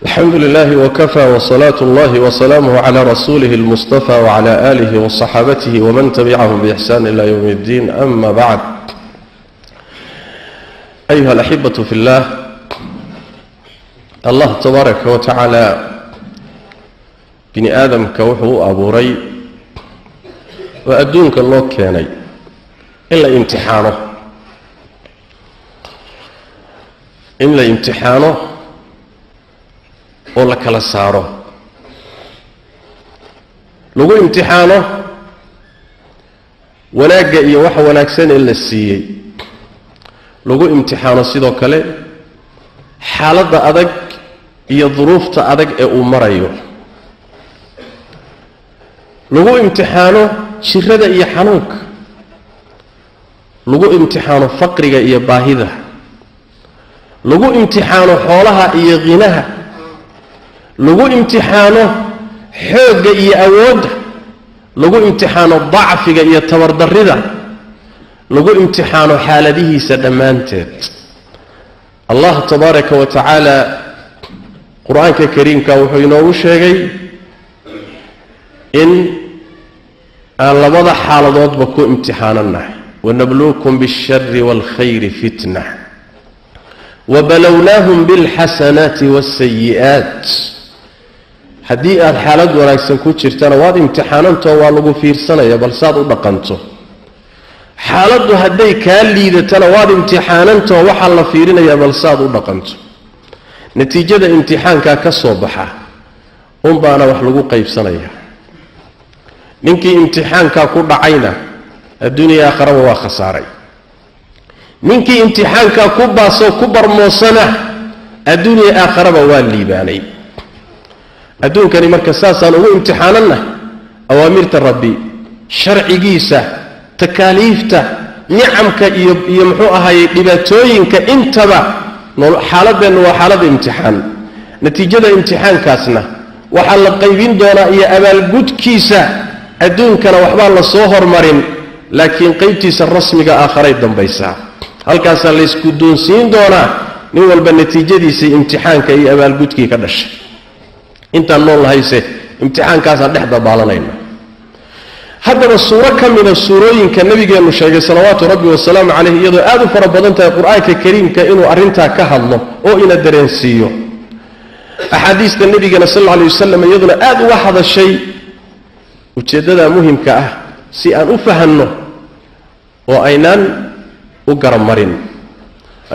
الحمد لله وكفى وصلاة الله وسلامه على رسوله المصطفى وعلى آله وصحابته ومن تبعهم بإحسان إلى يوم الدين. أما بعد، أيها الأحبة في الله، الله تبارك وتعالى بني آدم كوحو أبو ري وأدونك الله كاني إلا امتحانه oo la kala saaro lagu imtixaano wanaagga iyo wax wanaagsan ee la siiyay lagu imtixaano sidoo kale xaaladda adag iyo duruufta adag ee uu marayo lagu imtixaano jirrada iyo xanuunka lagu imtixaano faqriga iyo baahida lagu imtixaano xoolaha iyo qinaha lagu imtixaano xoogga iyo awoodda lagu imtixaano dacfiga iyo tabardarrida lagu imtixaano xaaladihiisa dhammaanteed. allah tabaaraka wa tacaala qur-aanka kariimka wuxuu inoogu sheegay in aan labada xaaladoodba ku imtixaananahay. wanabluukum biاlshari wاlkhayri fitna wabalownaahum biاlxasanaati wاlsayi'aat. haddii aad xaalad wanaagsan ku jirtana waad imtixaanantoo waa lagu fiirsanaya bal saad u dhaqanto. xaaladdu hadday kaa liidatana waad imtixaanantoo waxaa la fiirinayaa bal saad u dhaqanto. natiijada imtixaankaa ka soo baxa unbaana wax lagu qaybsanaya. ninkii imtixaankaa ku dhacayna adduuniya aakharaba waa khasaaray. ninkii imtixaankaa ku baasoo ku barmoosana adduuniya aakharaba waa liibaanay. adduunkani marka saasaan ugu imtixaanannahay awaamirta rabbi, sharcigiisa, takaaliifta, nicamka iyo muxuu ahaayey dhibaatooyinka intaba xaaladeennu waa xaalada imtixaan. natiijada imtixaankaasna waxaa la qaybin doonaa iyo abaalgudkiisa adduunkana waxbaa la soo hormarin, laakiin qaybtiisa rasmiga aakharay dambaysaa. halkaasaa laysku doonsiin doonaa nin walba natiijadiisii imtixaanka iyo abaalgudkii ka dhashay. intaan nool lahayse imtixaankaasaan dhex dabaalanayna. haddaba suuro ka mida suurooyinka nabigeennu sheegay salawaatu rabbi wasalaamu calayh, iyadoo aad u fara badan tahay qur-aanka kariimka inuu arrintaa ka hadlo oo ina dareensiiyo. axaadiista nebigana sal alla alay wasalam iyaduna aad uga hadashay ujeeddada muhimka ah si aan u fahanno oo aynaan u garamarin.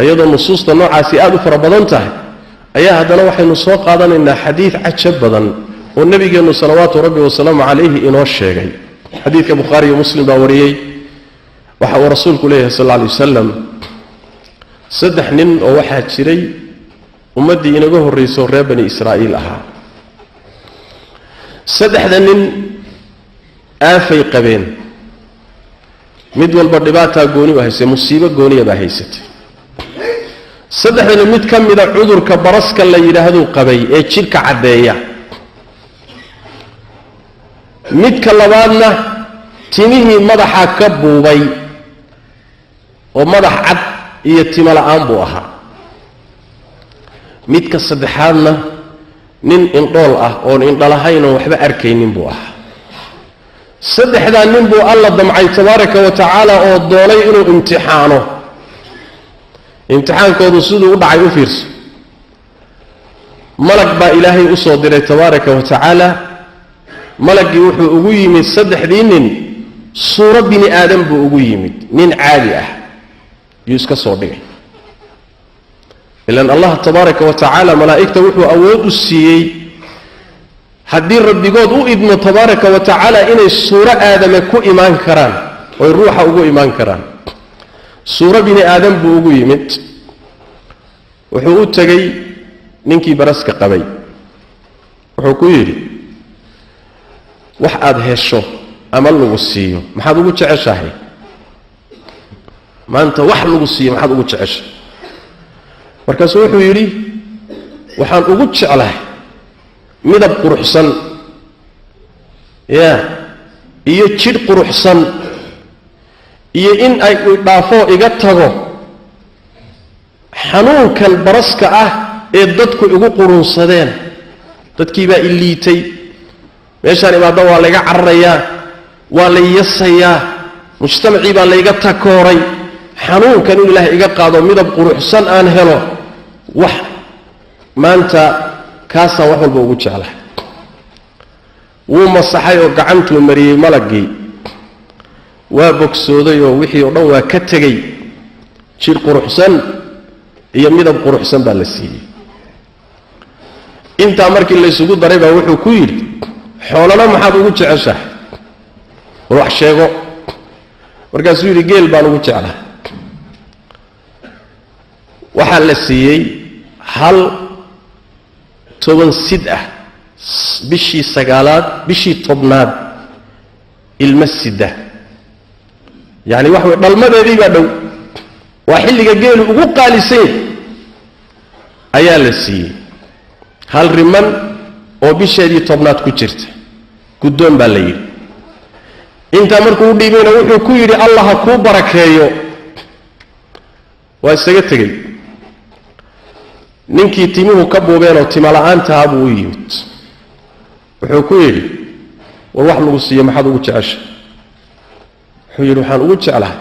iyadoo nusuusta noocaasi aad u fara badan tahay ayaa haddana waxaynu soo qaadanaynaa xadiid cajab badan oo nebigeennu salawaatu rabbi wasalaamu calayhi inoo sheegay. xadiidka bukhaari iyo muslim baa wariyey. waxa uu rasuulku leeyahay sal alla alay wasalam, 3 nin oo waxaa jiray ummaddii inaga horrayso reer bani israa'iil ahaa. 3da nin aafay qabeen, mid walba dhibaataa gooni u haysay, musiibo gooniya baa haysatay. 3dana mid ka mida cudurka baraska la yidhaahduu qabay ee jidhka caddeeya. midka labaadna timihii madaxa ka buubay oo madax cad iyo timo la'aan buu ahaa. midka saddexaadna nin indhool ah oon indhalahayn oon waxba arkaynin buu ahaa. 3daa nin buu alla damcay tabaaraka wa tacaala oo doonay inuu imtixaano. imtixaankoodu siduu u dhacay u fiirso. malag baa ilaahay u soo diray tabaaraka wa tacaala. malaggii wuxuu ugu yimid 3dii nin suuro bini aadam buu ugu yimid, nin caadi ah yuu iska soo dhigay. ilaan allah tabaaraka wa tacaala malaa'igta wuxuu awood u siiyey haddii rabbigood u idmo tabaaraka wa tacaala inay suuro aadame ku imaan karaan oy ruuxa ugu imaan karaan. suuro bini aadam buu ugu yimid. wuxuu u tegey ninkii baraska qabay. wuxuu ku yidhi, wax aad hesho ama lagu siiyo maxaad ugu jeceshahay? maanta wax lagu siiyo maxaad ugu jeceshahay? markaasuu wuxuu yidhi, waxaan ugu jeclahay midab quruxsan iyo jidh quruxsan iyo in ay dhaafo iga tago xanuunkan baraska ah ee dadku igu qurunsadeen dadkii baa iliitay meeshaan imaado waa laga cararayaa waa la yasayaa mujtamacii baa layga takooray xanuunkan in ilaahay iga qaado midab quruxsan aan helo wax maanta kaasaan wax walba ugu jeclahay wuu masaxay oo gacantuu mariyey malagii waa bogsooday oo wixii oo dhan waa ka tegey jir quruxsan iyo midab quruxsan baa la siiyey intaa markii la isugu daray baa wuxuu ku yidhi xoolana maxaad ugu jeceshahay wax sheego markaasuu yidhi geel baan ugu jeclahay waxaa la siiyey hal 10 sid ah bishii 9aad bishii 10aad ilma sida yani wax way dhalmadeedii baa dhow waa xilliga geelu ugu qaalisan ayaa la siiyey hal riman oo bisheedii 10aad ku jirta guddoon baa la yidhi intaa markuu u dhiibayna wuxuu ku yidhi allah ha kuu barakeeyo waa isaga tegey ninkii timuhu ka buubeenoo timala'aantaha buu u yimid wuxuu ku yidhi war wax lagu siiyo maxaad ugu jecesha wuxuu yidhi waxaan ugu jeclahay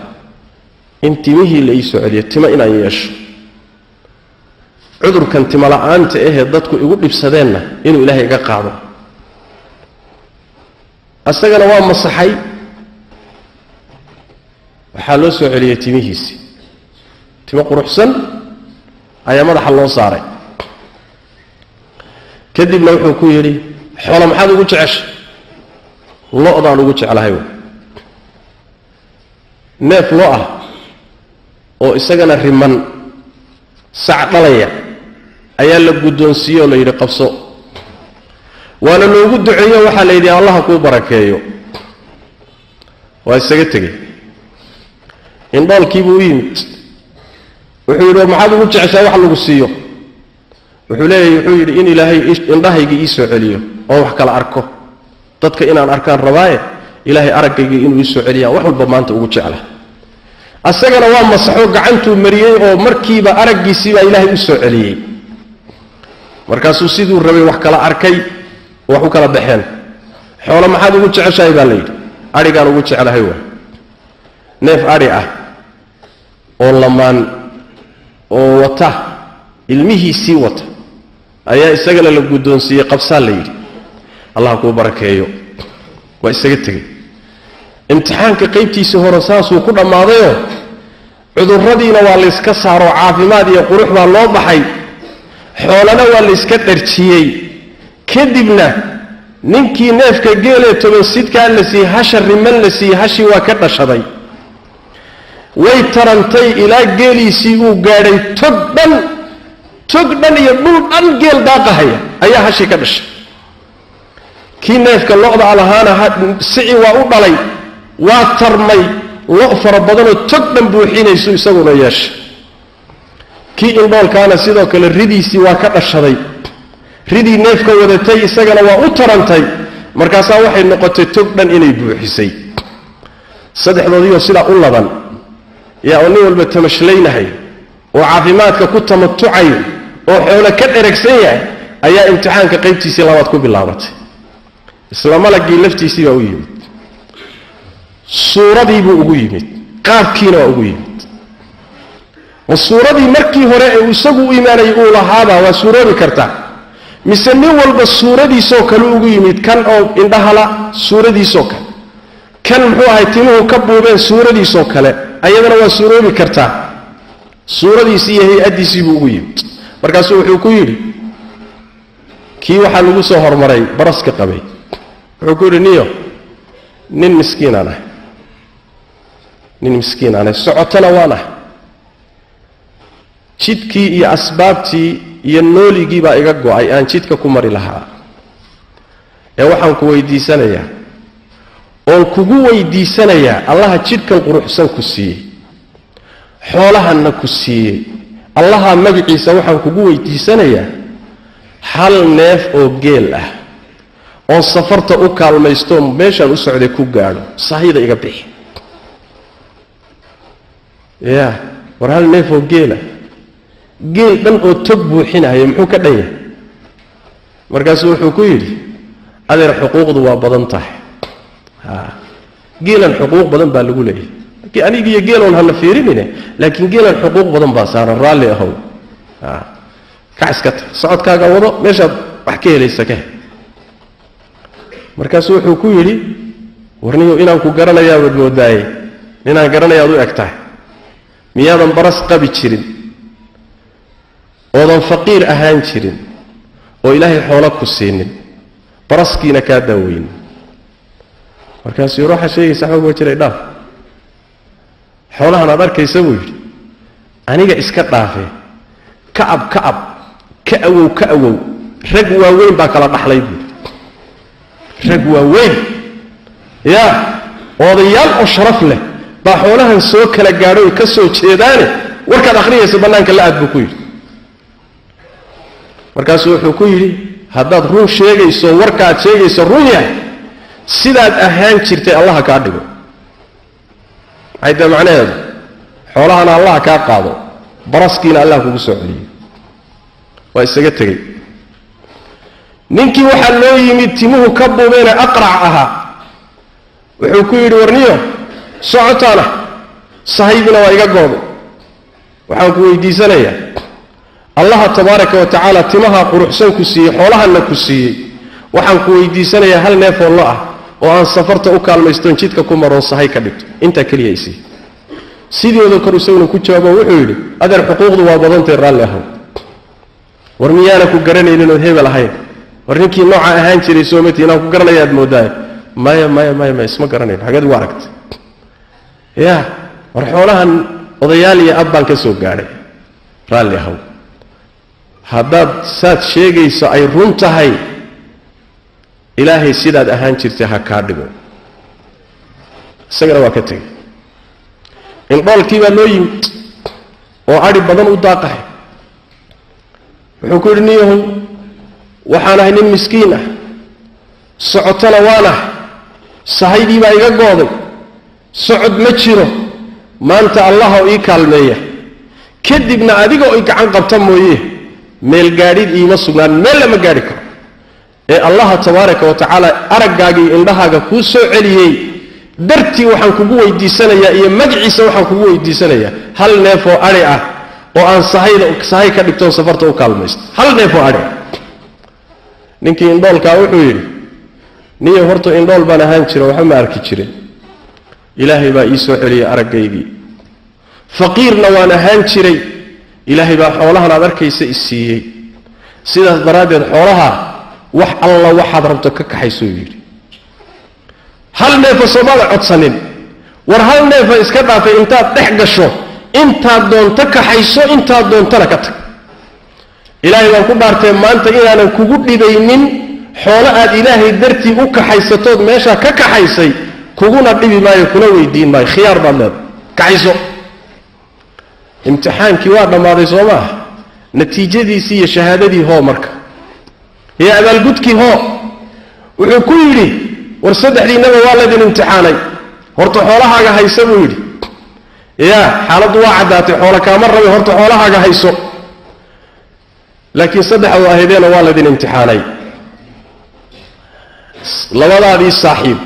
in timihii la ii soo celiyo timo inaan yeesho cudurkan timala'aanta ahee dadku igu dhibsadeenna inuu ilaahay iga qaado asagana waa masaxay waxaa loo soo celiyey timihiisii timo quruxsan ayaa madaxa loo saaray kadibna wuxuu ku yidhi xoolo maxaad ugu jeceshay lo'daan ugu jeclahay neef lo ah oo isagana riman sac dhalaya ayaa la guddoonsiiyey oo la yidhi qabso waana loogu duceeyo waxaa la yidhi allah kuu barakeeyo waa isaga tegey indhoolkiibuu u yimid wuxuu yidhi maxaad ugu jeceshaa wax lagu siiyo wuxuu leeyahay wuxuu yidhi in ilaahay indhahayga ii soo celiyo oo wax kala arko dadka inaan arkaan rabaaye ilaahay araggayga inuu ii soo celiyaa wax walba maanta ugu jecla asagana waa masaxo gacantuu mariyey oo markiiba araggiisii baa ilaahay u soo celiyey markaasuu siduu rabay wax kala arkay wax u kala baxeen xoolo maxaad ugu jeceshahay baa la yidhi adhigaan ugu jeclahay waa neef adhi ah oo lamaan oo wata ilmihiisii wata ayaa isagana la guddoonsiiyey qabsaa la yidhi allah kuu barakeeyo waa isaga tegey imtixaanka qaybtiisii hore saasuu ku dhammaadayoo cudurradiina waa layska saaro caafimaad iyo qurux baa loo baxay xoolana waa layska dharjiyey kadibna ninkii neefka geelee 10 sidkaa la siiyey hasha riman la siiyey hashii waa ka dhashaday way tarantay ilaa geeliisii uu gaadhay tog dhan iyo dhul dhan geel daaqahaya ayaa hashii ka dhashay kii neefka lo'da alahaana sici waa u dhalay waa tarmay lo' fara badanoo tog dhan buuxinaysu isaguna yeeshay kii indhoolkaana sidoo kale ridiisii waa ka dhashaday ridii neefka wadatay isagana waa u tarantay markaasaa waxay noqotay tog dhan inay buuxisay saddexdoodiioo sidaa u laban yaa oo nin walba tamashleynahay oo caafimaadka ku tamatucay oo xoolo ka dheragsan yahay ayaa imtixaanka qaybtiisii labaad ku bilaabatay isla malagii laftiisii baa u yimid suuradii buu ugu yimid qaabkiina waa ugu yimid ma suuradii markii hore ee isagu u imaanayay uu lahaabaa waa suuroobi kartaa mise nin walba suuradiisoo kale ugu yimid kan oo indhahala suuradiisoo kale kan muxuu ahay timuhu ka buubeen suuradiisoo kale ayadana waa suuroobi kartaa suuradiisii iyo hay-addiisii buu ugu yimid markaasuu wuxuu ku yidhi kii waxaa lagu soo hormaray baraska qabay wuxuu ku yidhi niyo nin miskiinaan ahay socotana waan ah jidkii iyo asbaabtii iyo nooligii baa iga go'ay aan jidka ku mari lahaa ee waxaan ku weydiisanayaa oon kugu weydiisanayaa allaha jidhkan quruxsan ku siiyey xoolahanna ku siiyey allaha magaciisa waxaan kugu weydiisanayaa hal neef oo geel ah oo safarta u kaalmaysto meeshaan u socday ku gaadho sahayda iga bixi war hal neef oo geel ah geel dhan oo tog buuxinaya muxuu ka dhan yahay markaasuu wuxuu ku yidhi adeer xuquuqdu waa badan tahay geelan xuquuq badan baa lagu leeyahay aniga iyo geeloon hana fiirinine laakiin geelan xuquuq badan baa saaran raalli ahow kaciskata socodkaaga wado meeshaad wax ka helaysa ka hel markaasuu wuxuu ku yidhi warniyo inaan ku garanayaa baad moodaaye inaan garanayaad u eg tahay miyaadan baras qabi jirin oodan faqiir ahaan jirin oo ilaahay xoolo ku siinin baraskiina kaa daaweynin markaasuu ruuxa sheegaysa xoog waa jiray dhaaf xoolahan aad arkaysa buu yidhi aniga iska dhaafee kacab ka awow rag waaweyn baa kala dhaxlay buui rag waaweyn yaa odayaal oo sharaf leh baa xoolahan soo kala gaadho ka soo jeedaane warkaad akhriyaysa bannaanka la aad buu ku yidhi markaasuu wuxuu ku yidhi haddaad run sheegayso warkaad sheegayso run yahay sidaad ahaan jirtay allaha kaa dhigo maxay tahay macnaheedu xoolahana allaha kaa qaado baraskiina allah kugu soo celiyo waa isaga tegey ninkii waxaa loo yimid timuhu ka buubeene aqrac ahaa wuxuu ku yidhi warniyo socotaana sahaydina waa iga gooday waxaan ku weydiisanayaa allaha tabaaraka wa tacaala timaha quruxsan ku siiyey xoolahanna ku siiyey waxaan ku weydiisanayaa hal neefoo lo ah oo aan safarta u kaalmaystoon jidka ku maroon sahay ka dhigto intaa keliya isii sidooda kor isaguna ku jawaabo wuxuu yidhi adeer xuquuqdu waa badantay raalli ahow war miyaana ku garanaynin ood hebel ahayn war ninkii nooca ahaan jiray soomati inaan ku garanayaad moodaaye maya isma garanayn xageed ugu aragtay ya war xoolahan odayaal iyo ab baan ka soo gaadhay raalli ahow haddaad saad sheegayso ay run tahay ilaahay sidaad ahaan jirtay ha kaa dhigo isagana waa ka tegey indhoolkii baa loo yimid oo adhi badan u daaqahay wuxuu ku yidhi niyahow waxaan ahay nin miskiin ah socotana waan ahay sahaydii baa iga gooday socod ma jiro maanta allaha ii kaalmeeya kadibna adiga oo i gacan qabta mooye meel gaadhid iima sugnaan meel lama gaadhi karo ee allaha tabaaraka wa tacaala araggaaga iyo indhahaaga kuu soo celiyey dartii waxaan kugu weydiisanayaa iyo magaciisa waxaan kugu weydiisanayaa hal neefoo adhi ah oo aan sahay ka dhigtoon safarta u kaalmaysto hal neefoo adhi ah ninkii indhoolkaa wuxuu yidhi niyo horta indhool baan ahaan jira waxba ma arki jirin ilaahay baa ii soo celiyey araggaygii faqiirna waan ahaan jiray ilaahay baa xoolahan aad arkaysa i siiyey sidaas daraaddeed xoolaha wax alla waxaad rabto ka kaxaysuu yidhi hal neefa soomaada codsanin war hal neefa iska dhaafay intaad dhex gasho intaad doonto kaxayso intaad doontana ka tag ilaahay baan ku dhaartee maanta inaanan kugu dhibaynin xoolo aad ilaahay dartii u kaxaysatood meeshaa ka kaxaysay kuguna dhibi maayo kuna weydiin maayo khiyaar baad leedahay kaxayso imtixaankii waa dhammaaday soo maaha natiijadiisii iyo shahaadadii hoo marka iyo abaalgudkii hoo wuxuu ku yidhi war saddexdiinaba waa laydin imtixaanay horta xoolahaaga hayso buu yidhi ya xaaladdu waa caddaatay xoolo kaama rabi horta xoolahaaga hayso laakiin saddexdu ahaydeena waa laydin imtixaanay labadaadii saaxiib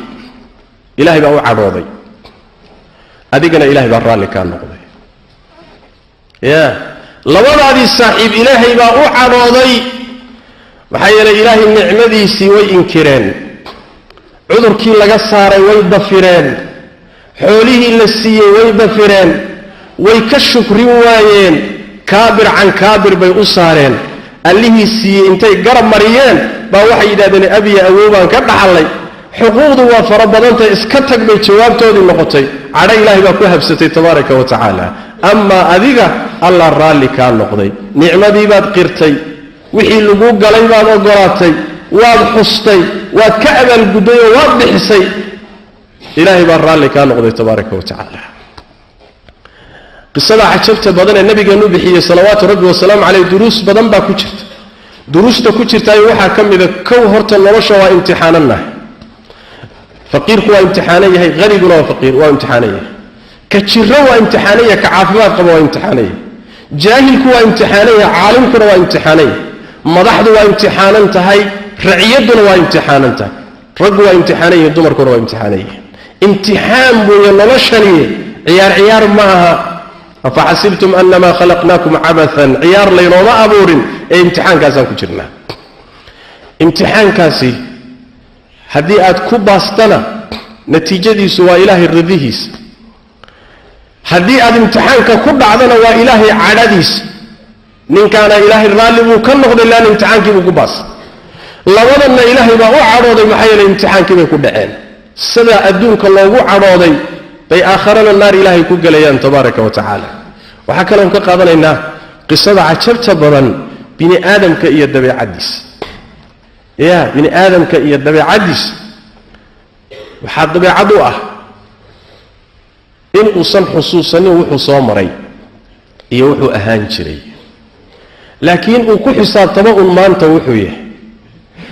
ilaahay baa u cadhooday adigana ilaahay baa raalli kaa noqday ya labadaadii saaxiib ilaahay baa u cadhooday maxaa yeelay ilaahay nicmadiisii way inkireen cudurkii laga saaray way dafireen xoolihii la siiyey way dafireen way ka shukrin waayeen kaabir can kaabir bay u saareen allihii siiyey intay garab mariyeen baa waxay yidhahdeen abiya awoobaan ka dhaxallay xuquuqdu waa fara badantay iska tag bay jawaabtoodii noqotay cadho ilaahay baa ku habsatay tabaaraka wa tacaala amaa adiga allah raalli kaa noqday nicmadii baad qirtay wixii lagu galay baad ogolaatay waad xustay waad ka abaalgudday oo waad bixisay ilaahay baa raalli kaa noqday tabaaraka wa tacaala qisada cajabta badan ee nabigeenu bixiyey salawaatu rabbi wasalaamu caleyh duruus badan baa ku jirta duruusta ku jirtaayo waxaa ka mida kow horta nolosha waa imtixaananahay faqiirku waa imtixaanan yahay haniguna waa imtixaanan yahay ka jiro waa imtixaanan yahay ka caafimaad qaba waa imtixaanan yahay jaahilku waa imtixaanaya, caalimkuna waa imtixaanaya, madaxdu waa imtixaanan tahay, raciyaduna waa imtixaanan tahay, raggu waa imtixaanaya, dumarkuna waa imtixaanaya. imtixaan weeye noloshani, ciyaar ciyaar ma aha. afaxasibtum annamaa khalaqnaakum cabathan, ciyaar laynooma abuurin ee imtixaankaasaan ku jirnaa. imtixaankaasi haddii aad ku baastana natiijadiisu waa ilaahay ridihiisa, haddii aad imtixaanka ku dhacdana waa ilaahay cadhadiisa. ninkaana ilaahay raalli buu ka noqday laana imtixaankii buu ku baastay, labadanna ilaahay baa u cadhooday maxaa yeelay imtixaankii bay ku dhaceen. sidaa adduunka loogu cadhooday bay aakharana naar ilaahay ku gelayaan tabaaraka wa tacaala. waxaa kaloon ka qaadanaynaa qisada cajabta badan bini aadamka iyo dabeecaddiisa. bini aadamka iyo dabeecaddiisa waxaa dabeecad u ah in uusan xusuusanin wuxuu soo maray iyo wuxuu ahaan jiray, laakiin uu ku xisaabtamo un maanta wuxuu yahay.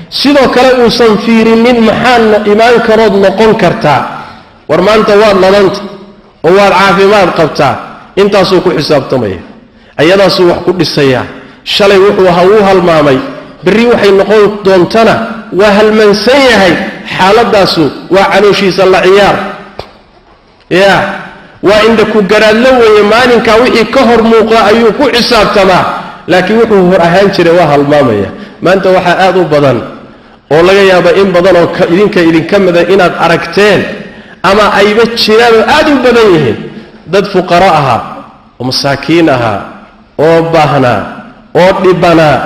sidoo kale uusan fiirinin maxaadna imaan karood noqon kartaa. war maanta waad ladanta oo waad caafimaad qabtaa, intaasuu ku xisaabtamaya, ayadaasuu wax ku dhisayaa. shalay wuxuu ahaa wuu halmaamay, berri waxay noqon doontana waa halmansan yahay. xaaladaasu waa calooshiisa la ciyaar, waa indha ku garaadlo weeye. maalinkaa wixii ka hor muuqda ayuu ku xisaabtamaa, laakiin wuxuu hor ahaan jiray waa halmaamaya. maanta waxaa aad u badan oo laga yaaba in badan oo idinka mida inaad aragteen ama ayba jiraan oo aad u badan yihiin dad fuqaro ahaa oo masaakiin ahaa oo baahnaa oo dhibanaa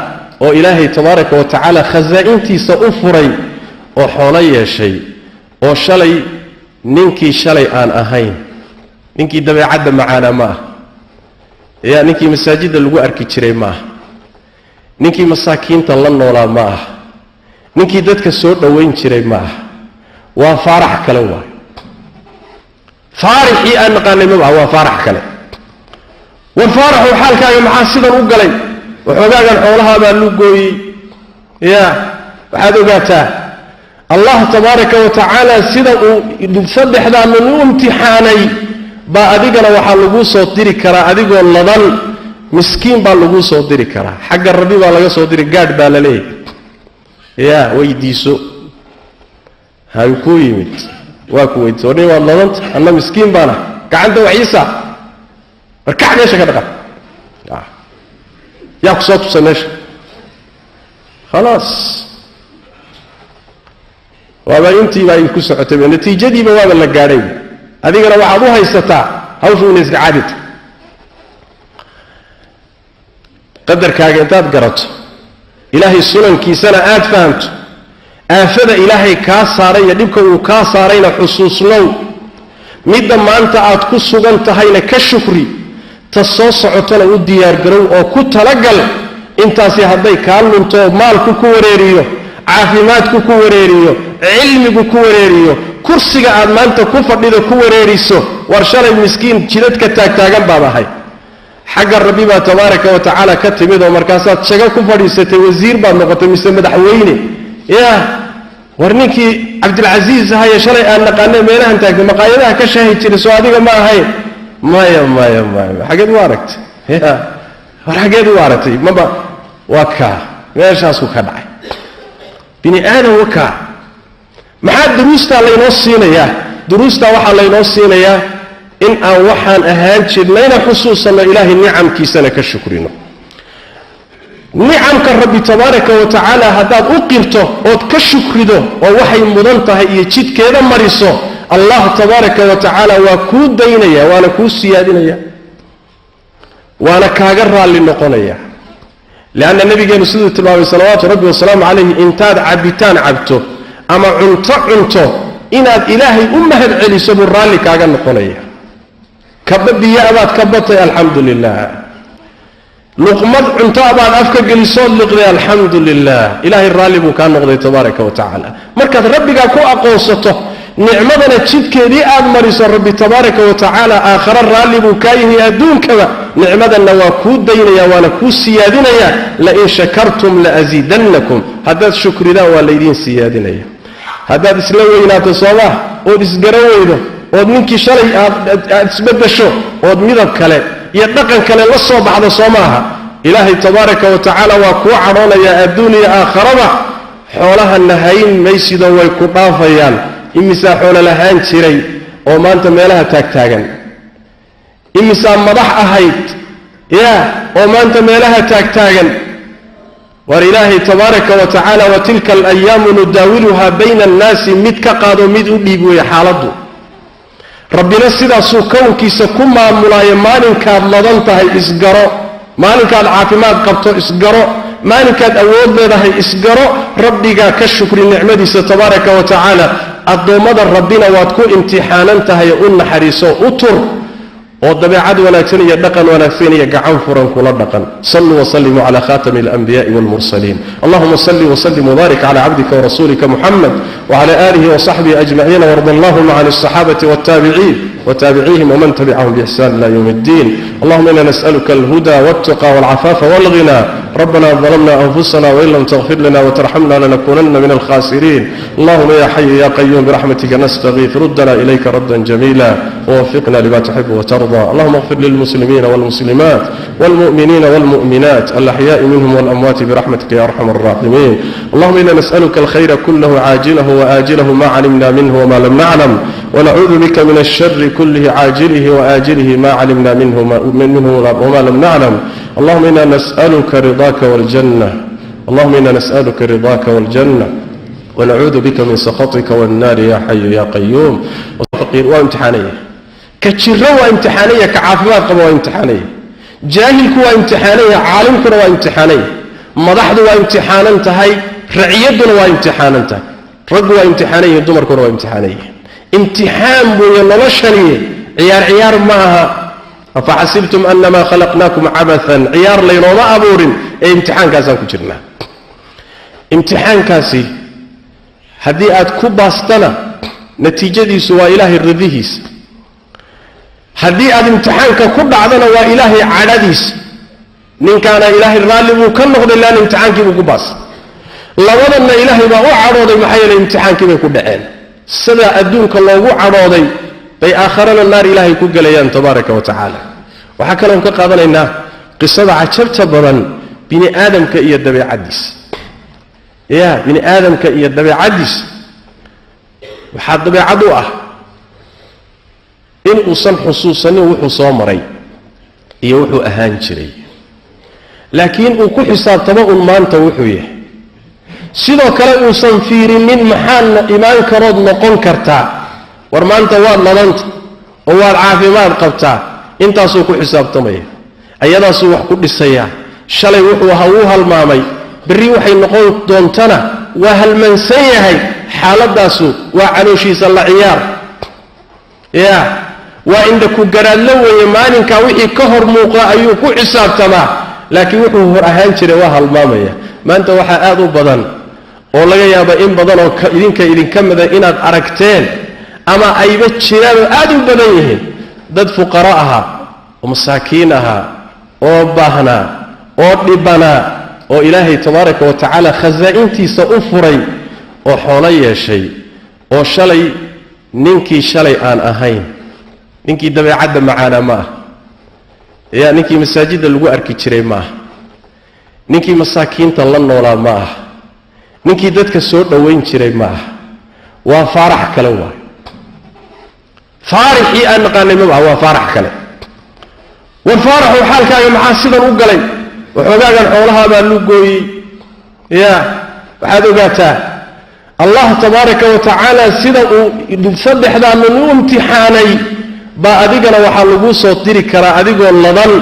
oo ilaahay tabaaraka wa tacaala khasaa'intiisa u furay oo xoolo yeeshay, oo shalay ninkii shalay aan ahayn, ninkii dabeecadda macaana ma ah, ninkii masaajidda lagu arki jiray ma ah, ninkii masaakiinta la noolaa ma ah, ninkii dadka soo dhowayn jiray ma ah. waa faarax kale waay. faarixii aan naqaanay ma ah, waa faarax kale. war faaraxu xaalkaaga maxaa sidan u galay? waxoogaagan xoolahaabaa lu gooyey. waxaad ogaataa allah tabaaraka wa tacaala sida uu saddexdaanu u imtixaanay baa adigana waxaa laguu soo diri karaa adigoo ladan miskiin baa laguu soo diri karaa. xagga rabbi baa laga soo diri, gaadh baa la leeyahay. weydiiso, hay kuu yimid, waa ku weydiiso, warni waad ladanta, anna miskiin baana, gacanta waxiisa warkac meesha ka dhaqan. yaa ku soo tusa meesha, khalaas waaba intiibaa idinku socotay, natiijadiiba waaba la gaadhay. adigana waxaad u haysataa hawshuuna iska caabita. qadarkaaga intaad garato, ilaahay sunankiisana aad fahamto, aafada ilaahay kaa saaray iyo dhibka uu kaa saarayna xusuusnow, midda maanta aad ku sugan tahayna ka shukri, ta soo socotana u diyaargarow oo ku talagal. intaasi hadday kaa lunto, maalku ku wareeriyo, caafimaadku ku wareeriyo, cilmigu ku wareeriyo, kursiga aad maanta ku fadhido ku wareeriso, war shalay miskiin jidadka taagtaagan baad ahay. xagga rabbi baa tabaaraka wa tacaala ka timid oo markaasaad shago ku fadhiisatay, wasiir baad noqotay mise madaxweyne. war ninkii cabdilcasiis ahaye shalay aan naqaanay meelahan taagtay maqaayadaha ka shaahi jiray soo adiga ma ahayn? maya xageed u aragtay? war xageed u aragtay? maba waa kaa meeshaasuu ka dhacay. bini aadam wakaa. maxaa duruustaa laynoo siinayaa? duruustaa waxaa laynoo siinayaa in aan waxaan ahaan jirnayna xusuusanno, ilaahay nicamkiisana ka shukrino. nicamka rabbi tabaaraka wa tacaala haddaad u qirto ood ka shukrido oo waxay mudan tahay iyo jidkeeda mariso, allah tabaaraka wa tacaala waa kuu daynaya, waana kuu siyaadinaya, waana kaaga raalli noqonaya. leanna nabigeenu siduu tilmaamay salawaatu rabbi wasalaamu calayhi, intaad cabitaan cabto ama cunto inaad ilaahay u mahad celiso buu raalli kaaga noqonaya. kabadiya abaad ka batay, alxamdu lilah. luqmad cunto abaad afka gelisood liqday, alxamdu lilah. ilaahay raalli buu kaa noqday tabaaraka wa tacaala. markaad rabbigaa ku aqoonsato, nicmadana jidkeedii aad mariso, rabbi tabaaraka wa tacaala aakhare raalli buu kaa yihi, adduunkaba nicmadanna waa kuu daynaya, waana kuu siyaadinaya. lain shakartum laaziidannakum, haddaad shukridaan waa laydiin siyaadinaya. haddaad isla weynaato soomah ood isgaran weydo, ood ninkii shalay aad isbedesho, ood midab kale يدقن كلا لصو بعد صوماها إلهي تبارك وتعالى وكو عرونا يا الدنيا آخرة حولها النهاين ميسيدا ويكطافيان إمسا حول لهان تيري وما أنت ميلها تاكتاغن إمسا مضح أهيت يا وما أنت ميلها تاكتاغن ولله تبارك وتعالى وتلك الأيام نداولها بين الناس مدك قادوا مدء بيبو يحالده ربنا السيدة سوكوكي سكما ملاي مالك لضنتها إسقروا مالك العافمات قبطوا إسقروا مالك الأول لها إسقروا ربك كالشكر النعمة تبارك وتعالى الضومد ربنا واتكو امتحانا يقول حريصو أطر والضبيعات ونكسين يدقن ونكسين يقعن فرنك ولدقن صلوا وسلموا على خاتم الأنبياء والمرسلين اللهم صل وسلم وبارك على عبدك ورسولك محمد وعلى آله وصحبه أجمعين وارض اللهم عن الصحابة والتابعين وتابعيهم ومن تبعهم بإحسان إلى يوم الدين اللهم إنا نسألك الهدى والتقى والعفاف والغنى ربنا ظلمنا أنفسنا وإن لم تغفر لنا وترحمنا لنكونن من الخاسرين اللهم يا حي يا قيوم برحمتك نستغيث ردنا إليك ردا جميلا ووفقنا لما تحب وترضى اللهم اغفر للمسلمين والمسلمات والمؤمنين والمؤمنات الأحياء منهم والأموات برحمتك يا أرحم الراحمين اللهم إنا نسألك الخير كله عاجله وآجله ما علمنا منه وما لم نعلم ونعوذ بك من الشر كله عاجله وآجله ما علمنا منه وما لم نعلم اللهم إنا نسألك رضاك والجنة اللهم إنا نسألك رضاك والجنة ونعوذ بك من سخطك والنار يا حي يا قيوم وفقير وامتحانية كتشرة وامتحانية كعافمات قبل وامتحانية جاهلك وامتحانية عالمك وامتحانية مضحد وامتحانا انتهي رعيدنا وامتحانا انتهي رق وامتحانية دمرك وامتحانية امتحان بينولشني عيار معها أفحسبتم أنما خلقناكم عبثا عيار لينوما أبور امتحان كاسان كجرنا امتحان كاسي هدي آد كباستنا نتيجة سوى إلهي الرذيهيس هدي آد امتحان ككب عدنا وإلهي عدديس نين كان إلهي الرالب وكان نغضي الله امتحان كيبو كباس لوضنا إلهي بأو عروضي محيا امتحان كيبو كبعين سدا أدونك الله عروضي بي آخرنا النار إلهي كقليان تبارك وتعالى وحكى لهم كقاضنا قصة عجبت بضن بني آدم كأي الدبي عديس يا بني آدم كأي الدبي عديس وحاد دبي عدوه إن أصن حصوصا وحو صامري يوحو أهانشري لكن أكو حساب طبق ما أنت وحويه sidoo kale uusan fiirinin maxaan iimaan karood noqon kartaa war maanta waad ladanta oo waad caafimaad qabtaa intaasoo ku xisaabtamaya ayadaasoo wax ku dhisaya shalay wuxuu ahaa uu halmaamay bari waxay noqon doontana waa halmansan yahay xaaladaasu waa calooshiisa la ciyaar ya waa inda ku garaadlo weeye maalinka wixii ka hor muuqda ayuu ku xisaabtamaa laakiin wuxuu hor ahaan jiray waa halmaamaya maanta waxa aad u badan oo laga yaabo in badan oo idinka mid ah inaad aragteen ama ayba jiraan aad u badan yihiin dad fuqara aha oo masaakiin aha oo baahna oo dhibana oo ilaahay tabaaraka wa tacaala khazaa'intiisa u furay oo xoolo yeeshay oo shalay ninkii shalay aan ahayn ninkii dabeecadda macaana ma ah yaa ninkii masaajidda lagu arki jiray ma ah ninkii masaakiinta la noolaa ma ah ninkii dadka soo dhaweyn jiray ma ah waa faarax kale waa faarixii aan naqaanay ma waa faarax kale war faaraxu xaalkaaga maxaa sidan u galay waxoogaagan xoolaha baa lu gooyey ya waxaad ogaataa allah tabaaraka wa tacaala sida uu saddexdaa min u imtixaanay baa adigana waxaa lagu soo diri karaa adigoo ladan